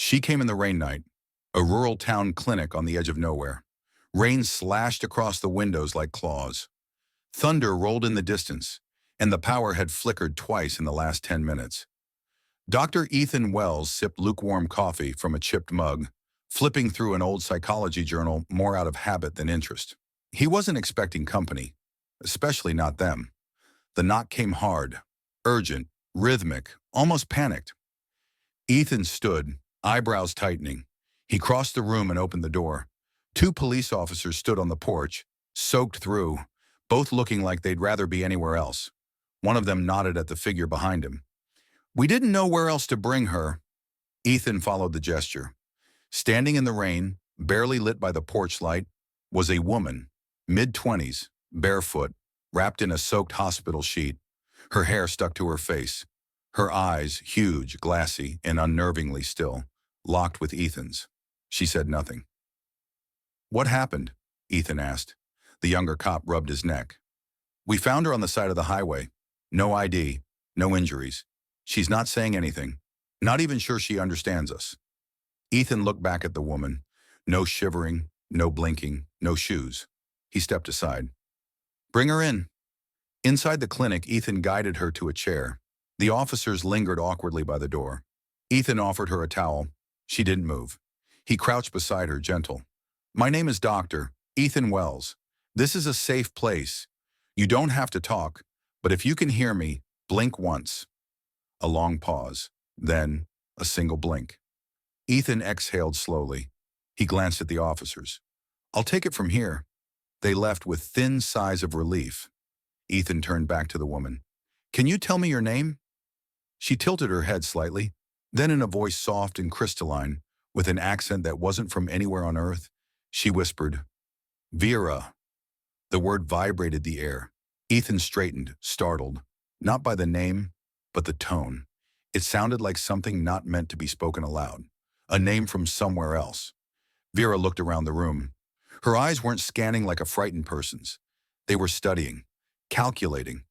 She came in the rain night, a rural town clinic on the edge of nowhere. Rain slashed across the windows like claws. Thunder rolled in the distance, and the power had flickered twice in the last 10 minutes. Dr. Ethan Wells sipped lukewarm coffee from a chipped mug, flipping through an old psychology journal more out of habit than interest. He wasn't expecting company, especially not them. The knock came hard, urgent, rhythmic, almost panicked. Ethan stood, eyebrows tightening. He crossed the room and opened the door. Two police officers stood on the porch, soaked through, both looking like they'd rather be anywhere else. One of them nodded at the figure behind him. "We didn't know where else to bring her." Ethan followed the gesture. Standing in the rain, barely lit by the porch light, was a woman, mid-20s, barefoot, wrapped in a soaked hospital sheet. Her hair stuck to her face. Her eyes, huge, glassy, and unnervingly still, locked with Ethan's. She said nothing. "What happened?" Ethan asked. The younger cop rubbed his neck. "We found her on the side of the highway. No ID, no injuries. She's not saying anything. Not even sure she understands us." Ethan looked back at the woman. No shivering, no blinking, no shoes. He stepped aside. "Bring her in." Inside the clinic, Ethan guided her to a chair. The officers lingered awkwardly by the door. Ethan offered her a towel. She didn't move. He crouched beside her, gentle. "My name is Dr. Ethan Wells. This is a safe place. You don't have to talk, but if you can hear me, blink once." A long pause, then a single blink. Ethan exhaled slowly. He glanced at the officers. "I'll take it from here." They left with thin sighs of relief. Ethan turned back to the woman. "Can you tell me your name?" She tilted her head slightly. Then in a voice soft and crystalline, with an accent that wasn't from anywhere on earth, she whispered, "Vira." The word vibrated the air. Ethan straightened, startled, not by the name, but the tone. It sounded like something not meant to be spoken aloud, a name from somewhere else. Vera looked around the room. Her eyes weren't scanning like a frightened person's. They were studying, calculating,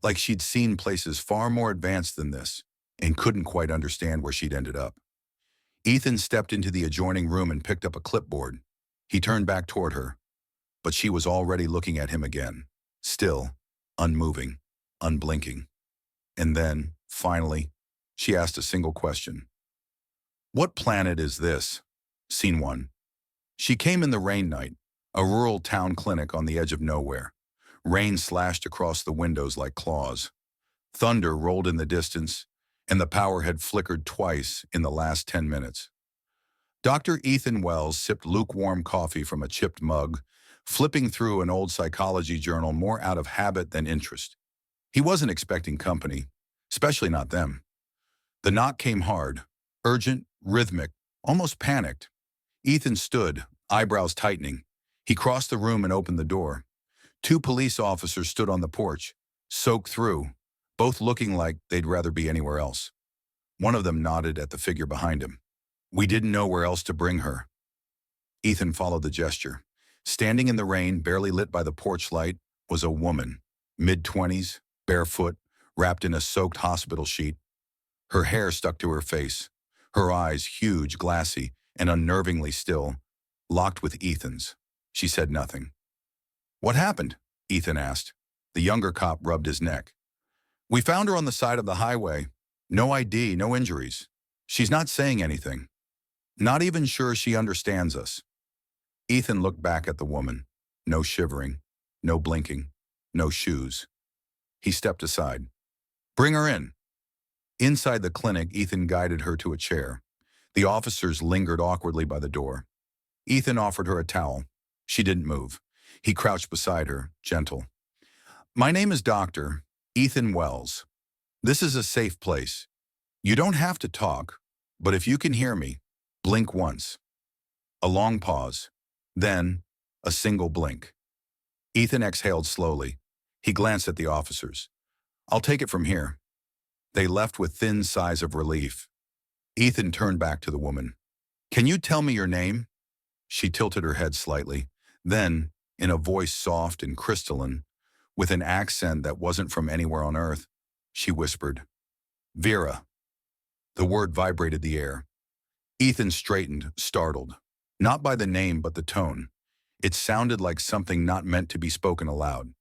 like she'd seen places far more advanced than this and couldn't quite understand where she'd ended up. Ethan stepped into the adjoining room and picked up a clipboard. He turned back toward her, but she was already looking at him again, still, unmoving, unblinking. And then, finally, she asked a single question. "What planet is this?" Scene 1. She came in the rain night, a rural town clinic on the edge of nowhere. Rain slashed across the windows like claws. Thunder rolled in the distance, and the power had flickered twice in the last 10 minutes. Dr. Ethan Wells sipped lukewarm coffee from a chipped mug, flipping through an old psychology journal more out of habit than interest. He wasn't expecting company, especially not them. The knock came hard, urgent, rhythmic, almost panicked. Ethan stood, eyebrows tightening. He crossed the room and opened the door. Two police officers stood on the porch, soaked through, both looking like they'd rather be anywhere else. One of them nodded at the figure behind him. "We didn't know where else to bring her." Ethan followed the gesture. Standing in the rain, barely lit by the porch light, was a woman, mid-20s, barefoot, wrapped in a soaked hospital sheet. Her hair stuck to her face. Her eyes, huge, glassy, and unnervingly still, locked with Ethan's. She said nothing. "What happened?" Ethan asked. The younger cop rubbed his neck. "We found her on the side of the highway. No ID, no injuries. She's not saying anything. Not even sure she understands us." Ethan looked back at the woman. No shivering, no blinking, no shoes. He stepped aside. "Bring her in." Inside the clinic, Ethan guided her to a chair. The officers lingered awkwardly by the door. Ethan offered her a towel. She didn't move. He crouched beside her, gentle. "My name is Dr. Ethan Wells. This is a safe place. You don't have to talk, but if you can hear me, blink once." A long pause, then a single blink. Ethan exhaled slowly. He glanced at the officers. "I'll take it from here." They left with thin sighs of relief. Ethan turned back to the woman. "Can you tell me your name?" She tilted her head slightly. Then, in a voice soft and crystalline, with an accent that wasn't from anywhere on earth, she whispered, "Vera." The word vibrated the air. Ethan straightened, startled. Not by the name, but the tone. It sounded like something not meant to be spoken aloud.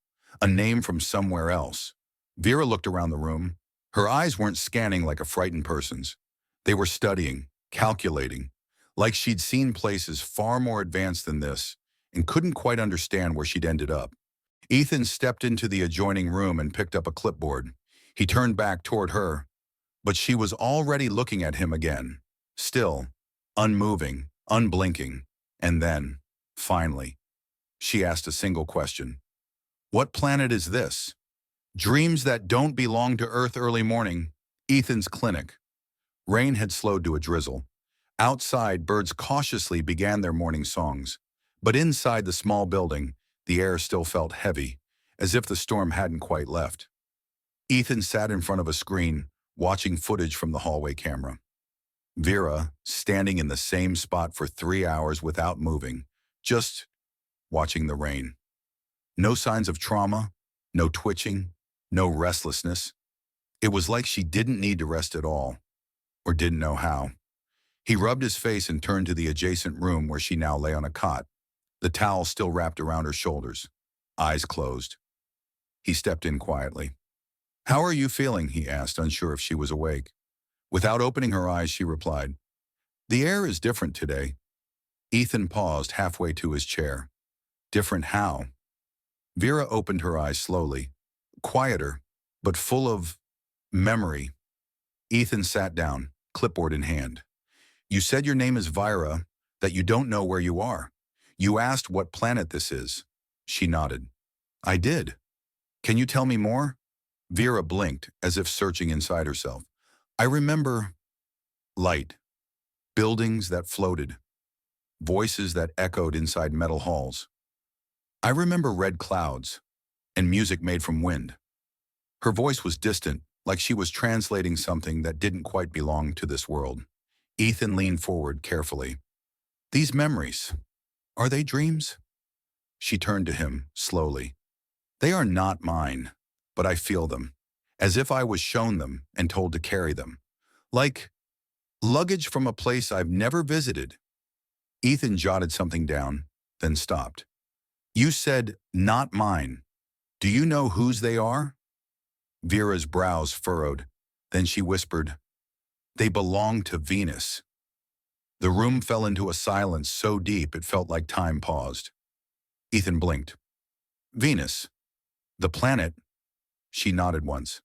A name from somewhere else. Vera looked around the room. Her eyes weren't scanning like a frightened person's. They were studying, calculating, like she'd seen places far more advanced than this and couldn't quite understand where she'd ended up. Ethan stepped into the adjoining room and picked up a clipboard. He turned back toward her, but she was already looking at him again. Still, unmoving, unblinking. And then, finally, she asked a single question. What planet is this? Dreams that don't belong to Earth early morning. Ethan's clinic. Rain had slowed to a drizzle. Outside, birds cautiously began their morning songs. But inside the small building, the air still felt heavy, as if the storm hadn't quite left. Ethan sat in front of a screen, watching footage from the hallway camera. Vera, standing in the same spot for 3 hours without moving, just watching the rain. No signs of trauma, no twitching, no restlessness. It was like she didn't need to rest at all, or didn't know how. He rubbed his face and turned to the adjacent room where she now lay on a cot, the towel still wrapped around her shoulders, eyes closed. He stepped in quietly. "How are you feeling?" he asked, unsure if she was awake. Without opening her eyes, she replied, "The air is different today." Ethan paused halfway to his chair. Different how? Vera opened her eyes slowly, quieter, but full of memory. Ethan sat down, clipboard in hand. "You said your name is Vira, that you don't know where you are. You asked what planet this is." She nodded. "I did. Can you tell me more?" Vera blinked, as if searching inside herself. "I remember light, buildings that floated, voices that echoed inside metal halls. I remember red clouds and music made from wind." Her voice was distant, like she was translating something that didn't quite belong to this world. Ethan leaned forward carefully. "These memories, are they dreams?" She turned to him, slowly. "They are not mine, but I feel them, as if I was shown them and told to carry them. Like luggage from a place I've never visited." Ethan jotted something down, then stopped. "You said, 'not mine.' Do you know whose they are?" Vera's brows furrowed. Then she whispered, "They belong to Venus." The room fell into a silence so deep it felt like time paused. Ethan blinked. "Venus? The planet?" She nodded once.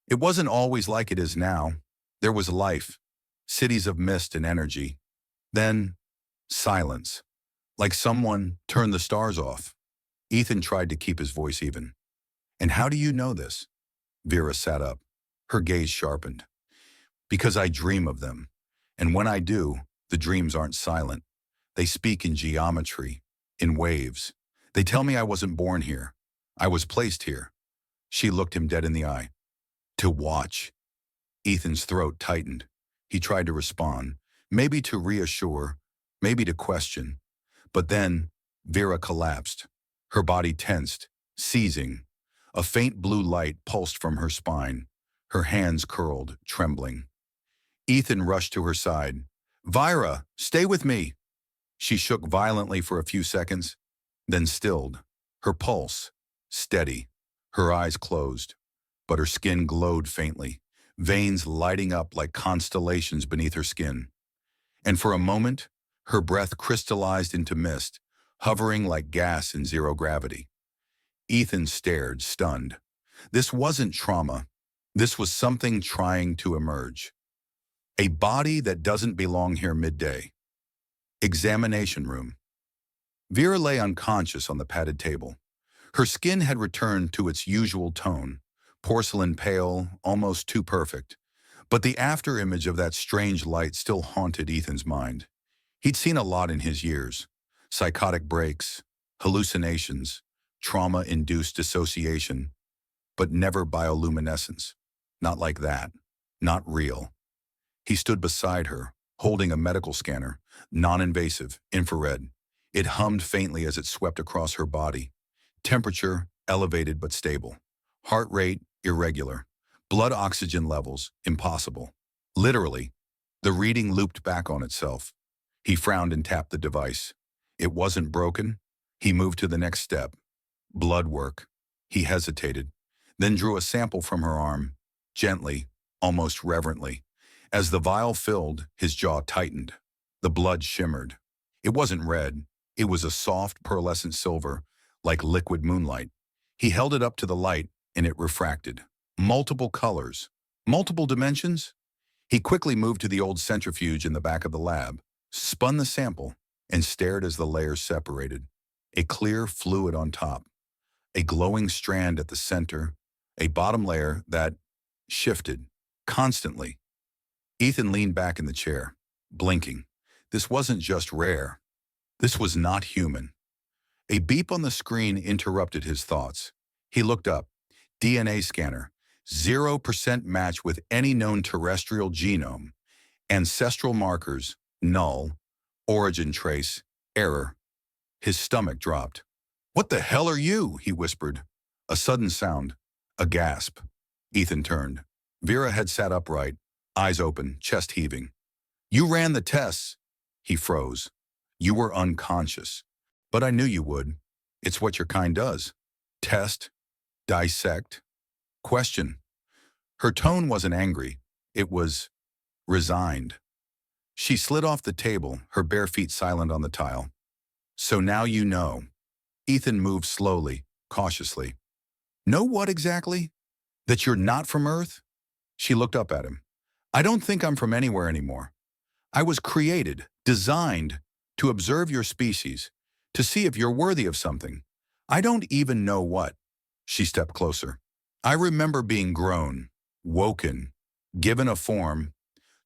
"It wasn't always like it is now. There was life, cities of mist and energy. Then, silence, like someone turned the stars off." Ethan tried to keep his voice even. "And how do you know this?" Vera sat up, her gaze sharpened. "Because I dream of them. And when I do, the dreams aren't silent. They speak in geometry, in waves. They tell me I wasn't born here. I was placed here." She looked him dead in the eye. "To watch." Ethan's throat tightened. He tried to respond, maybe to reassure, maybe to question. But then, Vera collapsed. Her body tensed, seizing. A faint blue light pulsed from her spine. Her hands curled, trembling. Ethan rushed to her side. "Vira, stay with me." She shook violently for a few seconds, then stilled. Her pulse, steady. Her eyes closed, but her skin glowed faintly, veins lighting up like constellations beneath her skin. And for a moment, her breath crystallized into mist, hovering like gas in zero gravity. Ethan stared, stunned. This wasn't trauma. This was something trying to emerge. A body that doesn't belong here midday. Examination room. Vera lay unconscious on the padded table. Her skin had returned to its usual tone, porcelain pale, almost too perfect. But the after-image of that strange light still haunted Ethan's mind. He'd seen a lot in his years. Psychotic breaks, hallucinations, trauma-induced dissociation, but never bioluminescence. Not like that. Not real. He stood beside her, holding a medical scanner, non-invasive, infrared. It hummed faintly as it swept across her body. Temperature, elevated but stable. Heart rate, irregular. Blood oxygen levels, impossible. Literally, The reading looped back on itself. He frowned and tapped the device. It wasn't broken. He moved to the next step. Blood work. He hesitated, then drew a sample from her arm, gently, almost reverently. As the vial filled, his jaw tightened. The blood shimmered. It wasn't red. It was a soft, pearlescent silver, like liquid moonlight. He held it up to the light, and it refracted. Multiple colors. Multiple dimensions? He quickly moved to the old centrifuge in the back of the lab, spun the sample, and stared as the layers separated. A clear fluid on top, a glowing strand at the center, a bottom layer that shifted constantly. Ethan leaned back in the chair, blinking. This wasn't just rare. This was not human. A beep on the screen interrupted his thoughts. He looked up. DNA scanner. 0% match with any known terrestrial genome. Ancestral markers, null. Origin trace, error. His stomach dropped. "What the hell are you?" he whispered. A sudden sound. A gasp. Ethan turned. Vira had sat upright, eyes open, chest heaving. "You ran the tests." He froze. "You were unconscious. But I knew you would. It's what your kind does. Test, dissect, question." Her tone wasn't angry. It was resigned. She slid off the table, her bare feet silent on the tile. "So now you know." Ethan moved slowly, cautiously. "Know what exactly? That you're not from Earth?" She looked up at him. "I don't think I'm from anywhere anymore. I was created, designed, to observe your species, to see if you're worthy of something. I don't even know what." She stepped closer. "I remember being grown, woken, given a form,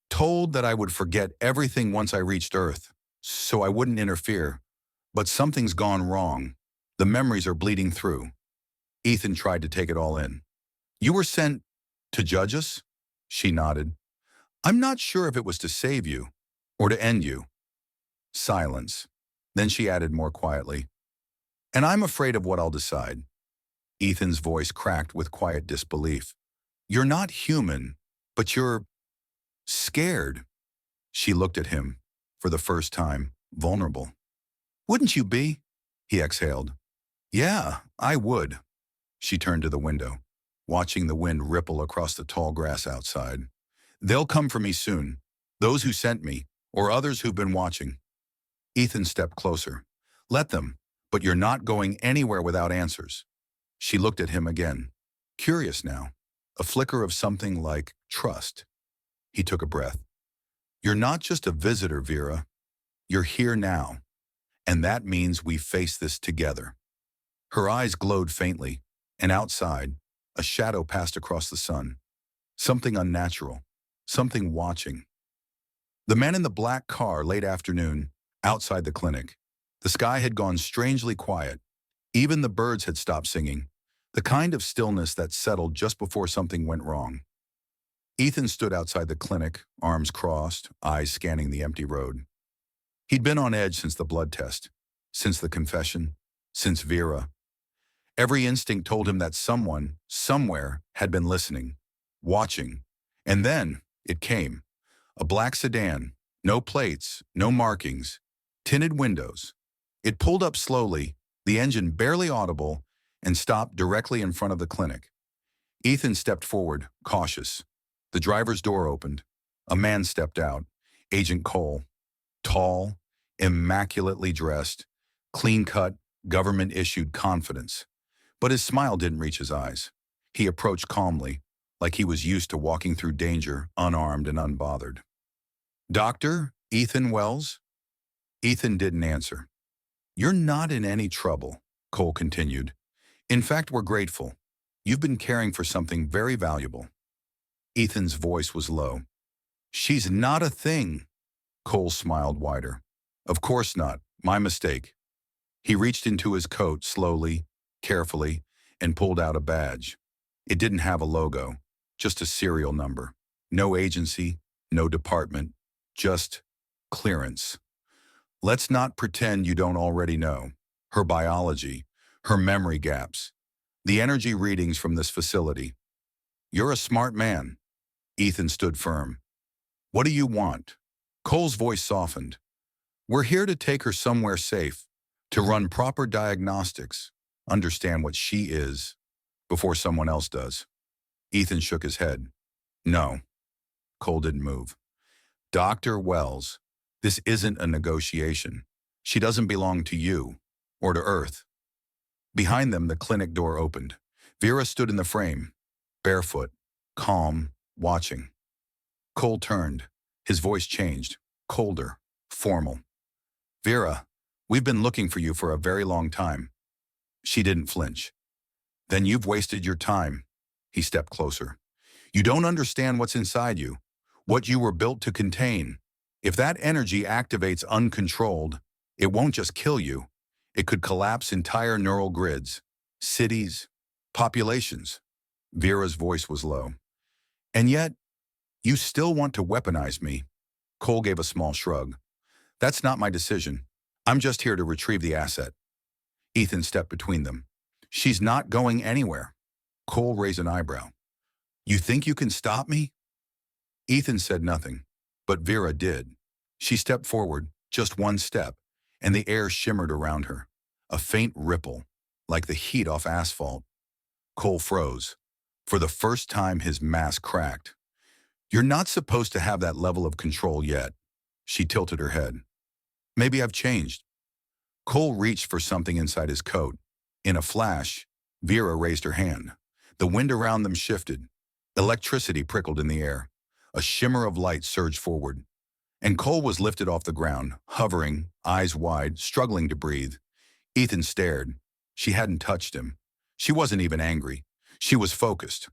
told that I would forget everything once I reached Earth, so I wouldn't interfere. But something's gone wrong. The memories are bleeding through." Ethan tried to take it all in. "You were sent to judge us?" She nodded. "I'm not sure if it was to save you or to end you." Silence. Then she added more quietly, "And I'm afraid of what I'll decide." Ethan's voice cracked with quiet disbelief. "You're not human, but you're scared." She looked at him, for the first time, vulnerable. "Wouldn't you be?" He exhaled. "Yeah, I would." She turned to the window, watching the wind ripple across the tall grass outside. "They'll come for me soon, those who sent me, or others who've been watching." Ethan stepped closer. "Let them, but you're not going anywhere without answers." She looked at him again, curious now, a flicker of something like trust. He took a breath. "You're not just a visitor, Vera. You're here now, and that means we face this together." Her eyes glowed faintly, and outside, a shadow passed across the sun. Something unnatural, something watching. The man in the black car late afternoon, outside the clinic. The sky had gone strangely quiet. Even the birds had stopped singing, the kind of stillness that settled just before something went wrong. Ethan stood outside the clinic, arms crossed, eyes scanning the empty road. He'd been on edge since the blood test, since the confession, since Vera. Every instinct told him that someone, somewhere, had been listening, watching. And then, it came. A black sedan, no plates, no markings, tinted windows. It pulled up slowly, the engine barely audible, and stopped directly in front of the clinic. Ethan stepped forward, cautious. The driver's door opened. A man stepped out, Agent Cole. Tall, immaculately dressed, clean-cut, government-issued confidence. But his smile didn't reach his eyes. He approached calmly, like he was used to walking through danger, unarmed and unbothered. "Dr. Ethan Wells?" Ethan didn't answer. "You're not in any trouble," Cole continued. "In fact, we're grateful. You've been caring for something very valuable." Ethan's voice was low. "She's not a thing." Cole smiled wider. "Of course not. My mistake." He reached into his coat slowly, carefully, and pulled out a badge. It didn't have a logo, just a serial number. No agency, no department, just clearance. Let's not pretend you don't already know. Her biology, her memory gaps, the energy readings from this facility. You're a smart man. Ethan stood firm. What do you want? Cole's voice softened. We're here to take her somewhere safe, to run proper diagnostics, understand what she is, before someone else does. Ethan shook his head. No. Cole didn't move. Dr. Wells, this isn't a negotiation. She doesn't belong to you, or to Earth. Behind them, the clinic door opened. Vera stood in the frame, barefoot, calm, watching. Cole turned. His voice changed, colder, formal. Vera, we've been looking for you for a very long time. She didn't flinch. Then you've wasted your time. He stepped closer. You don't understand what's inside you, what you were built to contain. If that energy activates uncontrolled, it won't just kill you. It could collapse entire neural grids, cities, populations. Vera's voice was low. And yet, you still want to weaponize me. Cole gave a small shrug. That's not my decision. I'm just here to retrieve the asset. Ethan stepped between them. She's not going anywhere. Cole raised an eyebrow. You think you can stop me? Ethan said nothing, but Vera did. She stepped forward, just one step, and the air shimmered around her, a faint ripple, like the heat off asphalt. Cole froze. For the first time, his mask cracked. You're not supposed to have that level of control yet. She tilted her head. Maybe I've changed. Cole reached for something inside his coat. In a flash, Vera raised her hand. The wind around them shifted. Electricity prickled in the air. A shimmer of light surged forward. And Cole was lifted off the ground, hovering, eyes wide, struggling to breathe. Ethan stared. She hadn't touched him. She wasn't even angry. She was focused.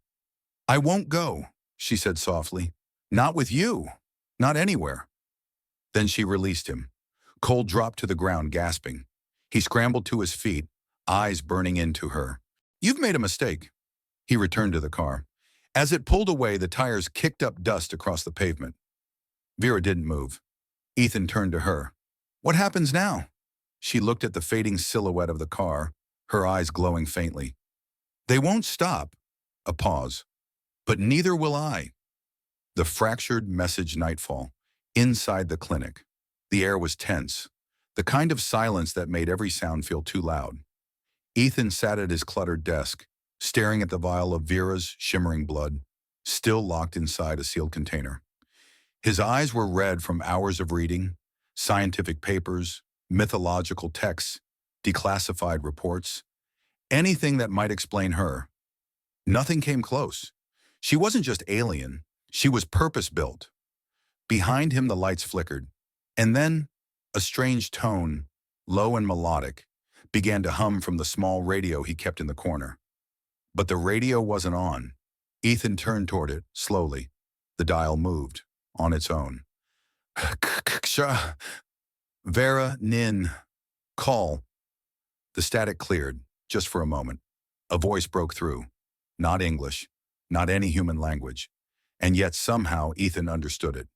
I won't go, she said softly. Not with you. Not anywhere. Then she released him. Cole dropped to the ground, gasping. He scrambled to his feet, eyes burning into her. You've made a mistake. He returned to the car. As it pulled away, the tires kicked up dust across the pavement. Vera didn't move. Ethan turned to her. What happens now? She looked at the fading silhouette of the car, her eyes glowing faintly. They won't stop. A pause. But neither will I. The fractured message nightfall. Inside the clinic. The air was tense. The kind of silence that made every sound feel too loud. Ethan sat at his cluttered desk, staring at the vial of Vera's shimmering blood, still locked inside a sealed container. His eyes were red from hours of reading, scientific papers, mythological texts, declassified reports, anything that might explain her. Nothing came close. She wasn't just alien, she was purpose-built. Behind him the lights flickered, and then a strange tone, low and melodic, began to hum from the small radio he kept in the corner. But the radio wasn't on. Ethan turned toward it, slowly. The dial moved, on its own. Vera, Nin, call. The static cleared, just for a moment. A voice broke through. Not English, not any human language. And yet somehow Ethan understood it.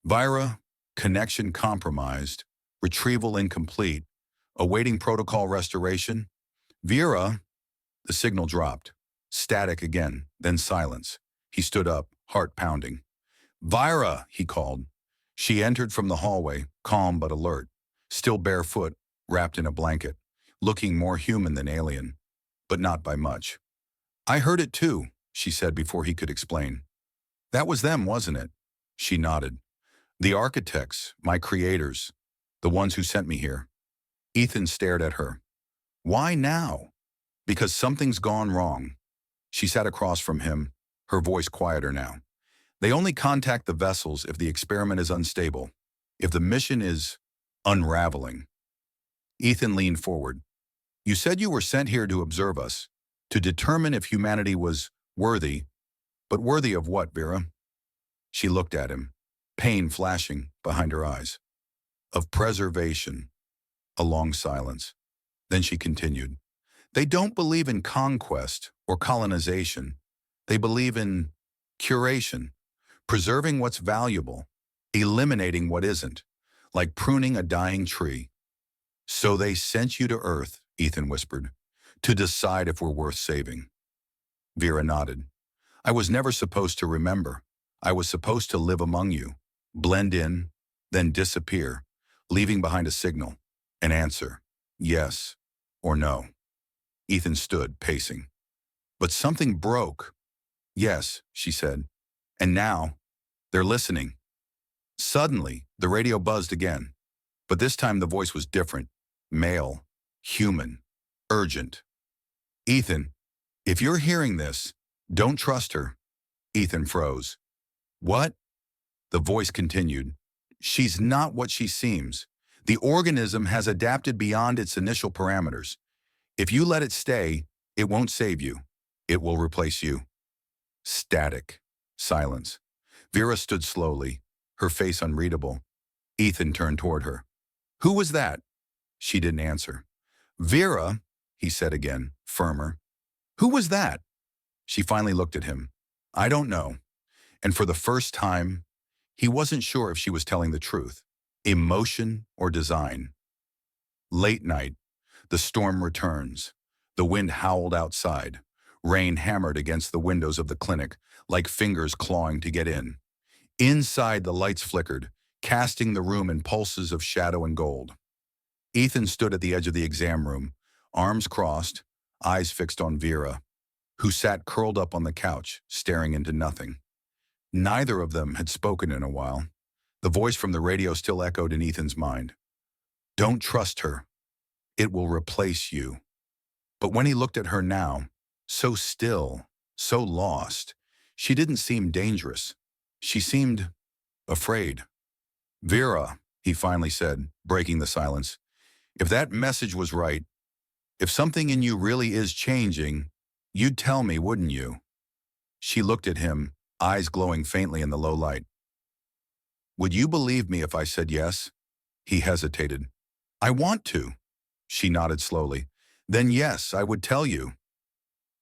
Vira, connection compromised, retrieval incomplete, awaiting protocol restoration. Vera, the signal dropped. Static again, then silence. He stood up, heart pounding. Vira, he called. She entered from the hallway, calm but alert, still barefoot, wrapped in a blanket, looking more human than alien, but not by much. I heard it too, she said before he could explain. That was them, wasn't it? She nodded. The architects, my creators, the ones who sent me here. Ethan stared at her. Why now? Because something's gone wrong. She sat across from him, her voice quieter now. They only contact the vessels if the experiment is unstable, if the mission is unraveling. Ethan leaned forward. You said you were sent here to observe us, to determine if humanity was worthy, but worthy of what, Vera? She looked at him, pain flashing behind her eyes. Of preservation. A long silence. Then she continued. They don't believe in conquest or colonization. They believe in curation, preserving what's valuable, eliminating what isn't, like pruning a dying tree. So they sent you to Earth, Ethan whispered, to decide if we're worth saving. Vera nodded. I was never supposed to remember. I was supposed to live among you, blend in, then disappear, leaving behind a signal, an answer, yes or no. Ethan stood, pacing. But something broke. Yes, she said. And now, they're listening. Suddenly, the radio buzzed again. But this time the voice was different. Male, human, urgent. Ethan, if you're hearing this, don't trust her. Ethan froze. What? The voice continued. She's not what she seems. The organism has adapted beyond its initial parameters. If you let it stay, it won't save you. It will replace you. Static. Silence. Vera stood slowly, her face unreadable. Ethan turned toward her. Who was that? She didn't answer. Vera, he said again, firmer. Who was that? She finally looked at him. I don't know. And for the first time, he wasn't sure if she was telling the truth. Emotion or design. Late night. The storm returns. The wind howled outside. Rain hammered against the windows of the clinic, like fingers clawing to get in. Inside, the lights flickered, casting the room in pulses of shadow and gold. Ethan stood at the edge of the exam room, arms crossed, eyes fixed on Vera, who sat curled up on the couch, staring into nothing. Neither of them had spoken in a while. The voice from the radio still echoed in Ethan's mind. Don't trust her. It will replace you. But when he looked at her now, so still, so lost, she didn't seem dangerous. She seemed afraid. Vera, he finally said, breaking the silence, if that message was right, if something in you really is changing, you'd tell me, wouldn't you? She looked at him, eyes glowing faintly in the low light. Would you believe me if I said yes? He hesitated. I want to. She nodded slowly. Then yes, I would tell you.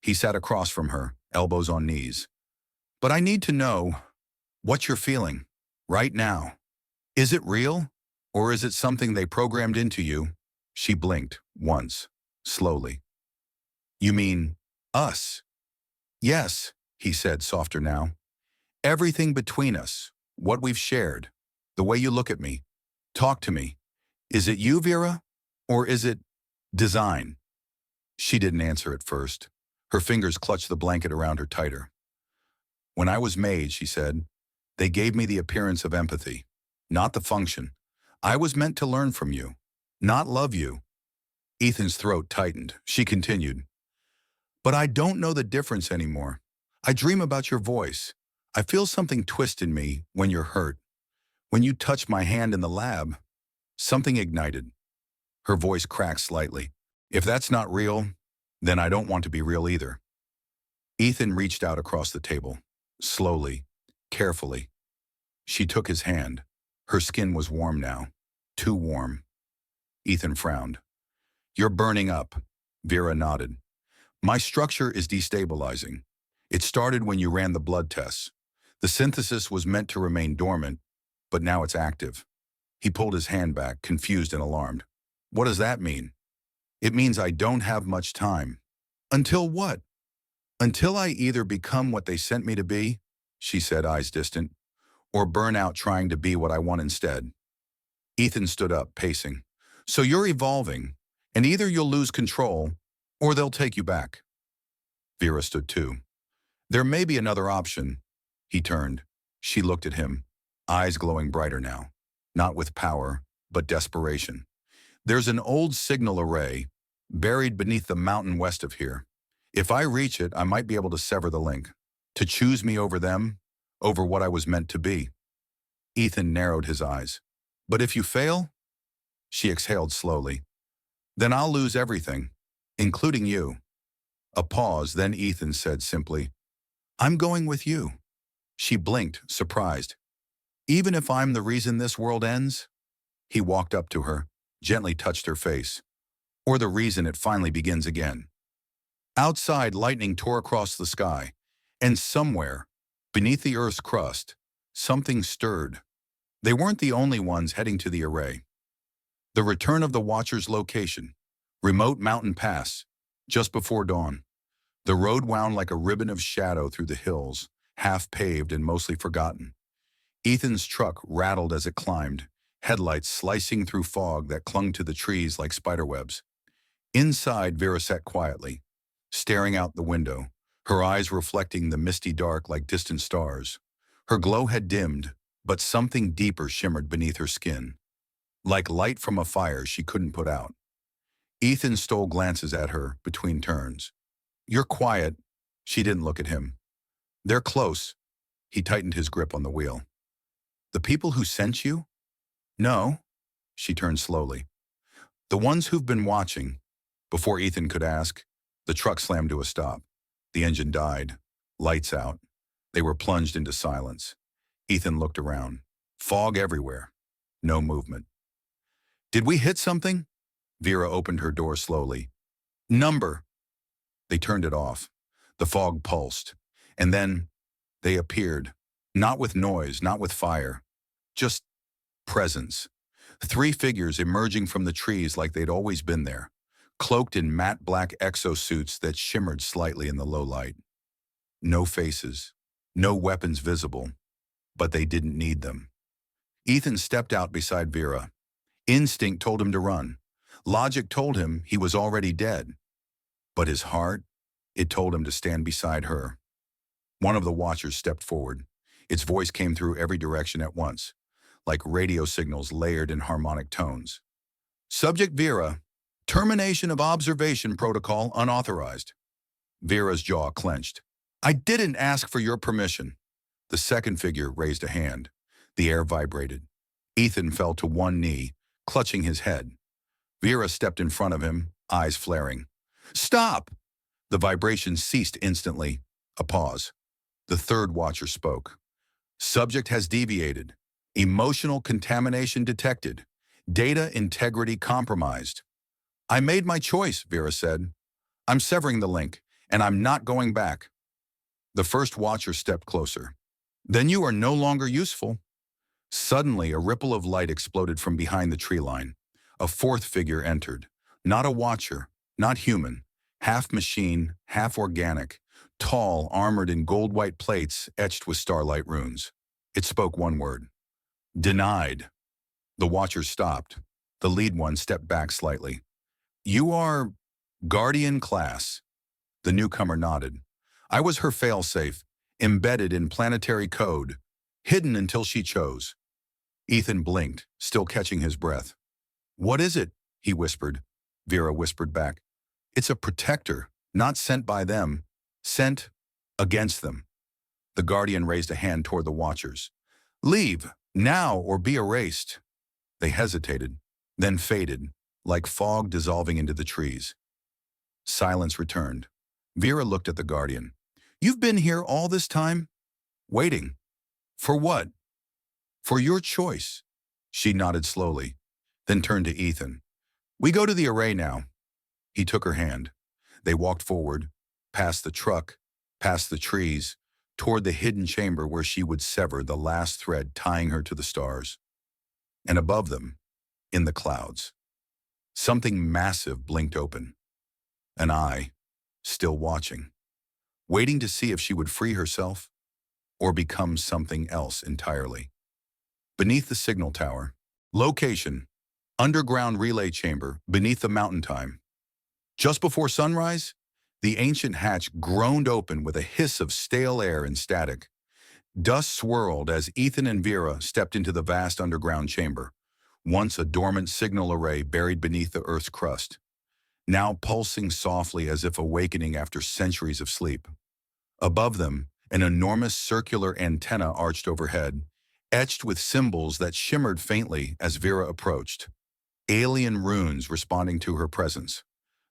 He sat across from her, elbows on knees. But I need to know what you're feeling right now. Is it real, or is it something they programmed into you? She blinked once, slowly. You mean us? Yes, he said, softer now. Everything between us, what we've shared, the way you look at me, talk to me. Is it you, Vera, or is it design? She didn't answer at first. Her fingers clutched the blanket around her tighter. When I was made, she said, they gave me the appearance of empathy, not the function. I was meant to learn from you, not love you. Ethan's throat tightened. She continued, but I don't know the difference anymore. I dream about your voice. I feel something twist in me when you're hurt. When you touch my hand in the lab, something ignited. Her voice cracked slightly. If that's not real, then I don't want to be real either. Ethan reached out across the table, slowly, carefully. She took his hand. Her skin was warm now, too warm. Ethan frowned. You're burning up, Vera nodded. My structure is destabilizing. It started when you ran the blood tests. The synthesis was meant to remain dormant, but now it's active. He pulled his hand back, confused and alarmed. What does that mean? It means I don't have much time. Until what? Until I either become what they sent me to be, she said, eyes distant, or burn out trying to be what I want instead. Ethan stood up, pacing. So you're evolving, and either you'll lose control, or they'll take you back. Vera stood too. There may be another option. He turned. She looked at him, eyes glowing brighter now, not with power, but desperation. There's an old signal array, buried beneath the mountain west of here. If I reach it, I might be able to sever the link, to choose me over them, over what I was meant to be. Ethan narrowed his eyes. But if you fail? She exhaled slowly. Then I'll lose everything, including you. A pause, then Ethan said simply, I'm going with you. She blinked, surprised. Even if I'm the reason this world ends? He walked up to her, gently touched her face. Or the reason it finally begins again. Outside, lightning tore across the sky, and somewhere, beneath the Earth's crust, something stirred. They weren't the only ones heading to the array. The return of the Watcher's location, remote mountain pass, just before dawn. The road wound like a ribbon of shadow through the hills, half paved and mostly forgotten. Ethan's truck rattled as it climbed, headlights slicing through fog that clung to the trees like spiderwebs. Inside, Vera sat quietly, staring out the window, her eyes reflecting the misty dark like distant stars. Her glow had dimmed, but something deeper shimmered beneath her skin, like light from a fire she couldn't put out. Ethan stole glances at her between turns. "You're quiet." She didn't look at him. "They're close." He tightened his grip on the wheel. "The people who sent you?" "No." She turned slowly. "The ones who've been watching." Before Ethan could ask, the truck slammed to a stop. The engine died. Lights out. They were plunged into silence. Ethan looked around. Fog everywhere. No movement. "Did we hit something?" Vera opened her door slowly. "Number." They turned it off. The fog pulsed. And then they appeared. Not with noise, not with fire. Just presence. 3 figures emerging from the trees like they'd always been there, cloaked in matte black exosuits that shimmered slightly in the low light. No faces. No weapons visible. But they didn't need them. Ethan stepped out beside Vera. Instinct told him to run. Logic told him he was already dead. But his heart, it told him to stand beside her. One of the watchers stepped forward. Its voice came through every direction at once, like radio signals layered in harmonic tones. "Subject Vera, termination of observation protocol unauthorized." Vera's jaw clenched. "I didn't ask for your permission." The second figure raised a hand. The air vibrated. Ethan fell to one knee, clutching his head. Vera stepped in front of him, eyes flaring. "Stop!" The vibration ceased instantly. A pause. The third watcher spoke. "Subject has deviated. Emotional contamination detected. Data integrity compromised." "I made my choice," Vera said. "I'm severing the link, and I'm not going back." The first watcher stepped closer. "Then you are no longer useful." Suddenly, a ripple of light exploded from behind the tree line. A fourth figure entered. Not a watcher, not human. Half machine, half organic. Tall, armored in gold-white plates etched with starlight runes. It spoke one word. "Denied." The watchers stopped. The lead one stepped back slightly. "You are Guardian class." The newcomer nodded. "I was her failsafe, embedded in planetary code, hidden until she chose." Ethan blinked, still catching his breath. "What is it?" he whispered. Vera whispered back. "It's a protector, not sent by them, sent against them." The Guardian raised a hand toward the watchers. "Leave, now or be erased." They hesitated, then faded, like fog dissolving into the trees. Silence returned. Vera looked at the Guardian. "You've been here all this time?" "Waiting." "For what?" "For your choice." She nodded slowly, then turned to Ethan. "We go to the array now." He took her hand. They walked forward, past the truck, past the trees, toward the hidden chamber where she would sever the last thread tying her to the stars. And above them, in the clouds, something massive blinked open. An eye, still watching, waiting to see if she would free herself or become something else entirely. Beneath the signal tower, location, underground relay chamber beneath the mountain time. Just before sunrise, the ancient hatch groaned open with a hiss of stale air and static. Dust swirled as Ethan and Vera stepped into the vast underground chamber, once a dormant signal array buried beneath the Earth's crust, now pulsing softly as if awakening after centuries of sleep. Above them, an enormous circular antenna arched overhead, etched with symbols that shimmered faintly as Vera approached. Alien runes responding to her presence.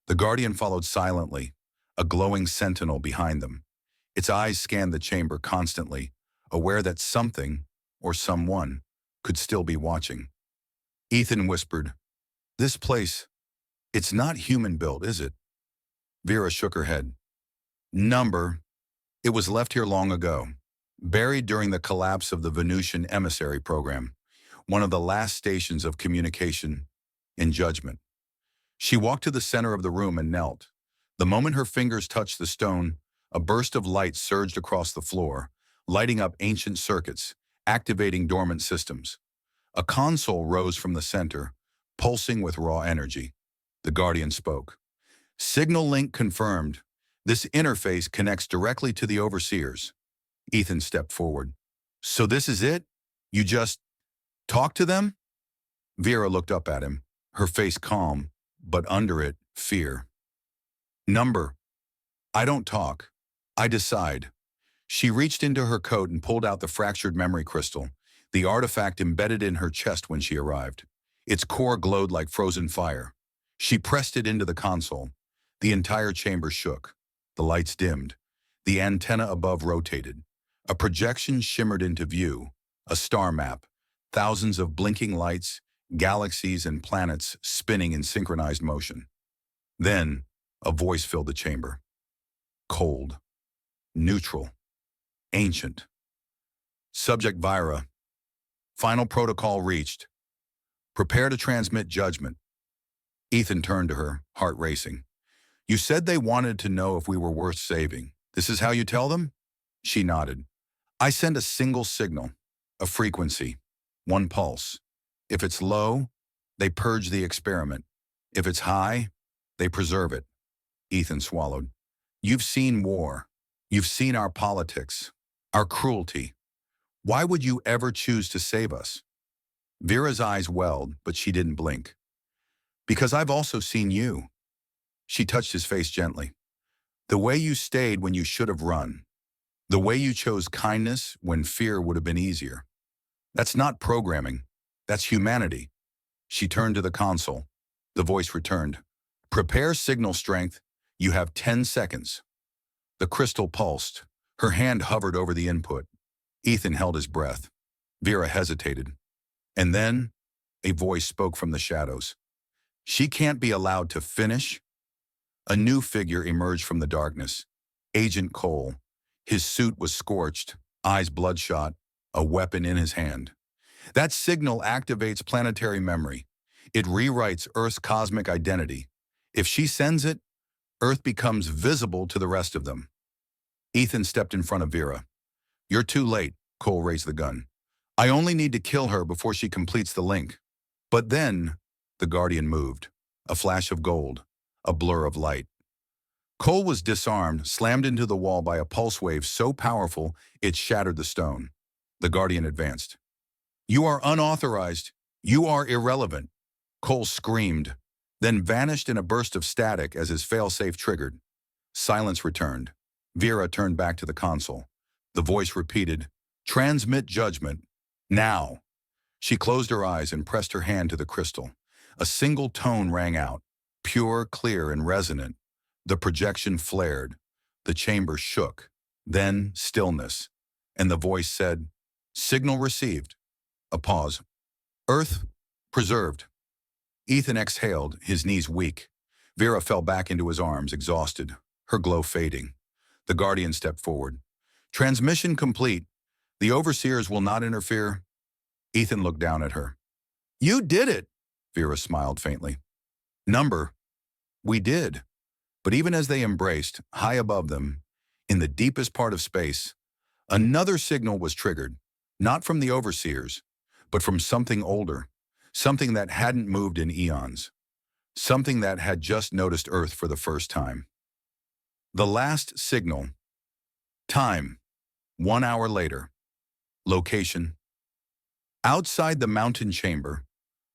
The Guardian followed silently, a glowing sentinel behind them. Its eyes scanned the chamber constantly, aware that something, or someone, could still be watching. Ethan whispered, "This place, it's not human-built, is it?" Vera shook her head. "Number. It was left here long ago, buried during the collapse of the Venusian emissary program, one of the last stations of communication and judgment." She walked to the center of the room and knelt. The moment her fingers touched the stone, a burst of light surged across the floor, lighting up ancient circuits, activating dormant systems. A console rose from the center, pulsing with raw energy. The Guardian spoke. Signal link confirmed. This interface connects directly to the overseers. Ethan stepped forward. So this is it? You just talk to them? Vera looked up at him, her face calm, but under it, fear. Number. I don't talk. I decide. She reached into her coat and pulled out the fractured memory crystal, the artifact embedded in her chest when she arrived. Its core glowed like frozen fire. She pressed it into the console. The entire chamber shook. The lights dimmed. The antenna above rotated. A projection shimmered into view, a star map, thousands of blinking lights, galaxies and planets spinning in synchronized motion. Then, a voice filled the chamber. Cold. Neutral. Ancient. Subject Vira. Final protocol reached. Prepare to transmit judgment. Ethan turned to her, heart racing. You said they wanted to know if we were worth saving. This is how you tell them? She nodded. I send a single signal, a frequency, one pulse. If it's low, they purge the experiment. If it's high, they preserve it. Ethan swallowed. You've seen war. You've seen our politics, our cruelty. Why would you ever choose to save us? Vera's eyes welled, but she didn't blink. Because I've also seen you. She touched his face gently. The way you stayed when you should have run. The way you chose kindness when fear would have been easier. That's not programming. That's humanity. She turned to the console. The voice returned. Prepare signal strength. You have 10 seconds. The crystal pulsed. Her hand hovered over the input. Ethan held his breath. Vera hesitated. And then, a voice spoke from the shadows. She can't be allowed to finish. A new figure emerged from the darkness. Agent Cole. His suit was scorched, eyes bloodshot, a weapon in his hand. That signal activates planetary memory. It rewrites Earth's cosmic identity. If she sends it, Earth becomes visible to the rest of them. Ethan stepped in front of Vera. You're too late, Cole raised the gun. I only need to kill her before she completes the link. But then, the Guardian moved. A flash of gold, a blur of light. Cole was disarmed, slammed into the wall by a pulse wave so powerful it shattered the stone. The Guardian advanced. You are unauthorized. You are irrelevant. Cole screamed, then vanished in a burst of static as his failsafe triggered. Silence returned. Vera turned back to the console. The voice repeated, Transmit judgment. Now. She closed her eyes and pressed her hand to the crystal. A single tone rang out, pure, clear, and resonant. The projection flared. The chamber shook. Then stillness. And the voice said, Signal received. A pause. Earth preserved. Ethan exhaled, his knees weak. Vera fell back into his arms, exhausted, her glow fading. The Guardian stepped forward. Transmission complete. The overseers will not interfere. Ethan looked down at her. You did it, Vera smiled faintly. Number. We did. But even as they embraced, high above them, in the deepest part of space, another signal was triggered, not from the overseers, but from something older, something that hadn't moved in eons, something that had just noticed Earth for the first time. The last signal. Time. 1 hour later. Location. Outside the mountain chamber,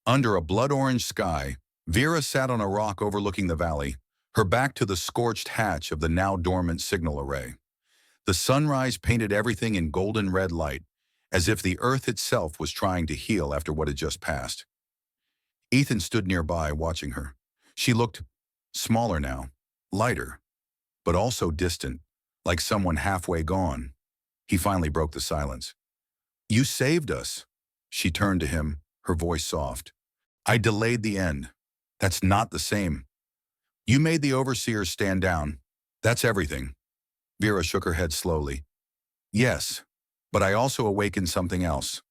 under a blood-orange sky, Vera sat on a rock overlooking the valley, her back to the scorched hatch of the now-dormant signal array. The sunrise painted everything in golden red light, as if the Earth itself was trying to heal after what had just passed. Ethan stood nearby, watching her. She looked smaller now, lighter, but also distant, like someone halfway gone. He finally broke the silence. You saved us. She turned to him, her voice soft. I delayed the end. That's not the same. You made the overseers stand down. That's everything. Vera shook her head slowly. Yes, but I also awakened something else.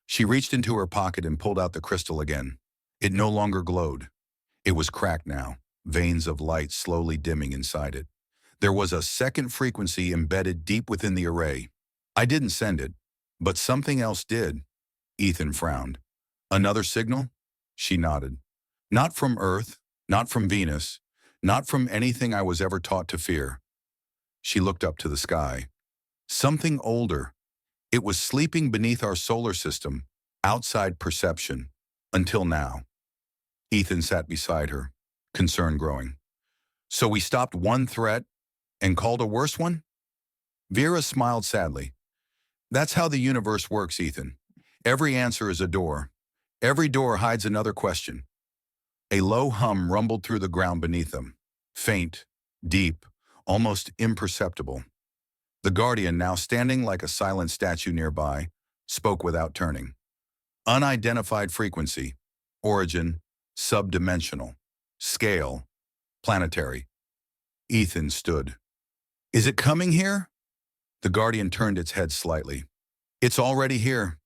She reached into her pocket and pulled out the crystal again. It no longer glowed. It was cracked now, veins of light slowly dimming inside it. There was a second frequency embedded deep within the array. I didn't send it. But something else did. Ethan frowned. Another signal? She nodded. Not from Earth, not from Venus, not from anything I was ever taught to fear. She looked up to the sky. Something older. It was sleeping beneath our solar system, outside perception, until now. Ethan sat beside her, concern growing. So we stopped one threat and called a worse one? Vera smiled sadly. That's how the universe works, Ethan. Every answer is a door. Every door hides another question. A low hum rumbled through the ground beneath them. Faint, deep, almost imperceptible. The Guardian, now standing like a silent statue nearby, spoke without turning. Unidentified frequency, origin, subdimensional, scale, planetary. Ethan stood. Is it coming here? The Guardian turned its head slightly. It's already here.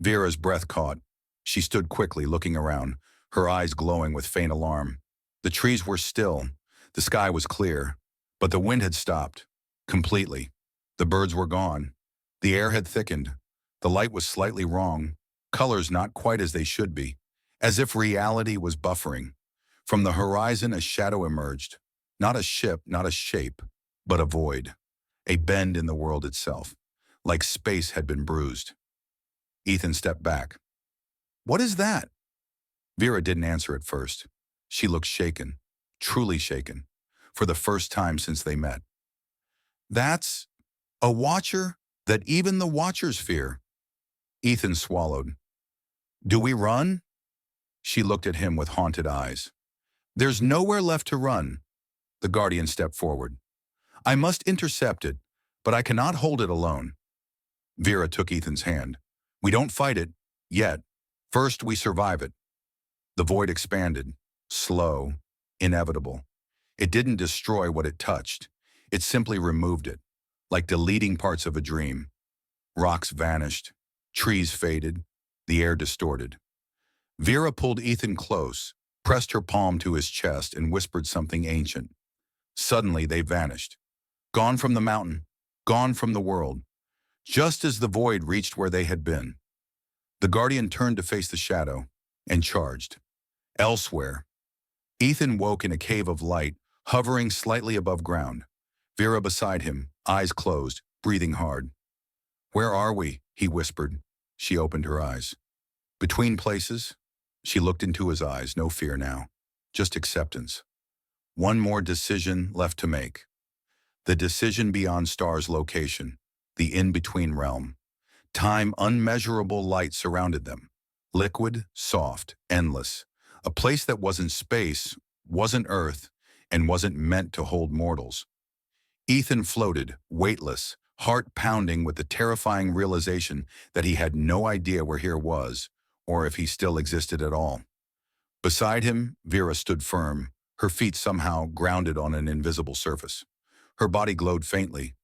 Vera's breath caught. She stood quickly, looking around, her eyes glowing with faint alarm. The trees were still, the sky was clear, but the wind had stopped, completely. The birds were gone. The air had thickened. The light was slightly wrong, colors not quite as they should be, as if reality was buffering. From the horizon, a shadow emerged. Not a ship, not a shape, but a void. A bend in the world itself, like space had been bruised. Ethan stepped back. What is that? Vera didn't answer at first. She looked shaken, truly shaken, for the first time since they met. That's a watcher that even the watchers fear. Ethan swallowed. Do we run? She looked at him with haunted eyes. There's nowhere left to run. The Guardian stepped forward. I must intercept it, but I cannot hold it alone. Vera took Ethan's hand. We don't fight it, yet. First, we survive it. The void expanded, slow, inevitable. It didn't destroy what it touched. It simply removed it, like deleting parts of a dream. Rocks vanished, trees faded, the air distorted. Vera pulled Ethan close, pressed her palm to his chest, and whispered something ancient. Suddenly, they vanished. Gone from the mountain, gone from the world, just as the void reached where they had been. The Guardian turned to face the shadow and charged. Elsewhere, Ethan woke in a cave of light, hovering slightly above ground. Vera beside him, eyes closed, breathing hard. Where are we? He whispered. She opened her eyes. Between places? She looked into his eyes, no fear now, just acceptance. One more decision left to make. The decision beyond stars' location, the in-between realm. Time, unmeasurable light surrounded them. Liquid, soft, endless. A place that wasn't space, wasn't Earth, and wasn't meant to hold mortals. Ethan floated, weightless, heart pounding with the terrifying realization that he had no idea where here was, or if he still existed at all. Beside him, Vera stood firm, her feet somehow grounded on an invisible surface. Her body glowed faintly,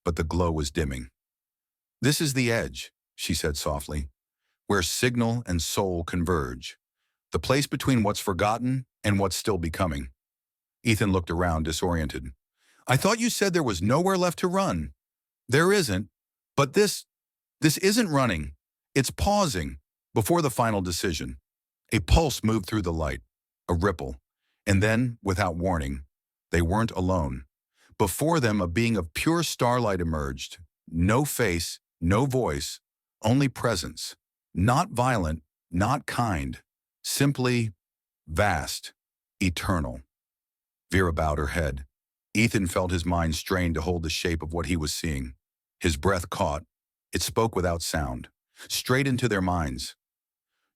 but the glow was dimming. This is the edge, she said softly, where signal and soul converge. The place between what's forgotten and what's still becoming. Ethan looked around, disoriented. I thought you said there was nowhere left to run. There isn't, but this isn't running. It's pausing before the final decision. A pulse moved through the light, a ripple, and then, without warning, they weren't alone. Before them, a being of pure starlight emerged. No face, no voice, only presence. Not violent, not kind, simply vast, eternal. Vera bowed her head. Ethan felt his mind strain to hold the shape of what he was seeing. His breath caught. It spoke without sound, straight into their minds.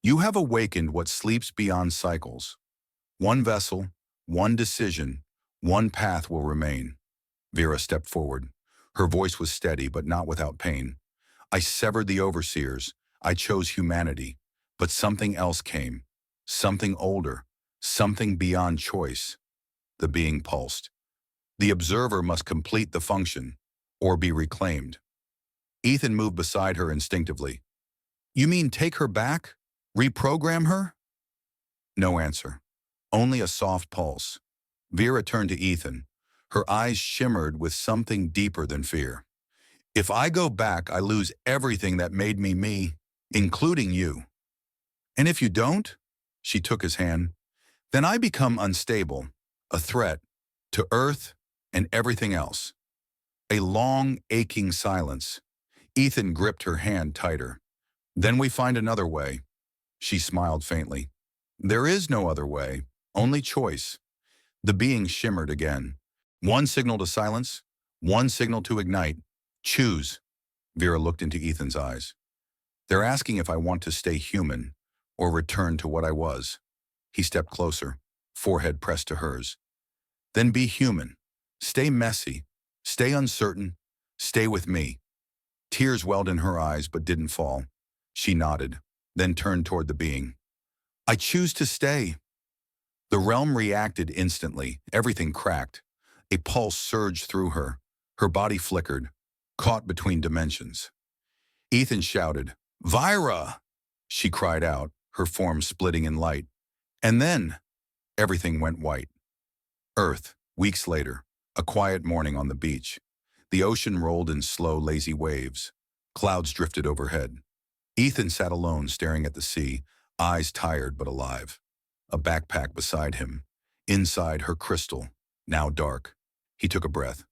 You have awakened what sleeps beyond cycles. One vessel, one decision, one path will remain. Vera stepped forward. Her voice was steady, but not without pain. I severed the overseers. I chose humanity. But something else came. Something older. Something beyond choice. The being pulsed. The observer must complete the function, or be reclaimed. Ethan moved beside her instinctively. You mean take her back? Reprogram her? No answer. Only a soft pulse. Vera turned to Ethan. Her eyes shimmered with something deeper than fear. If I go back, I lose everything that made me me, including you. And if you don't, she took his hand, then I become unstable, a threat to Earth and everything else. A long, aching silence. Ethan gripped her hand tighter. Then we find another way. She smiled faintly. There is no other way, only choice. The being shimmered again. One signal to silence, one signal to ignite. Choose. Vera looked into Ethan's eyes. They're asking if I want to stay human or return to what I was. He stepped closer, forehead pressed to hers. Then be human. Stay messy. Stay uncertain. Stay with me. Tears welled in her eyes but didn't fall. She nodded, then turned toward the being. I choose to stay. The realm reacted instantly. Everything cracked. A pulse surged through her. Her body flickered, caught between dimensions. Ethan shouted, Vira! She cried out, her form splitting in light. And then, everything went white. Earth, weeks later, a quiet morning on the beach. The ocean rolled in slow, lazy waves. Clouds drifted overhead. Ethan sat alone, staring at the sea, eyes tired but alive. A backpack beside him. Inside, her crystal, now dark. He took a breath,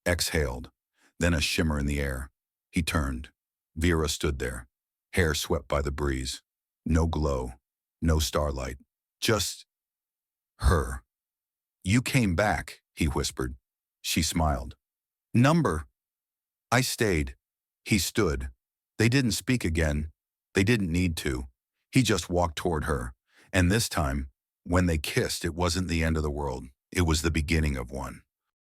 exhaled, then a shimmer in the air. He turned. Vera stood there, hair swept by the breeze. No glow, no starlight, just her. You came back, he whispered. She smiled. Number. I stayed. He stood. They didn't speak again. They didn't need to. He just walked toward her. And this time, when they kissed, it wasn't the end of the world. It was the beginning of one.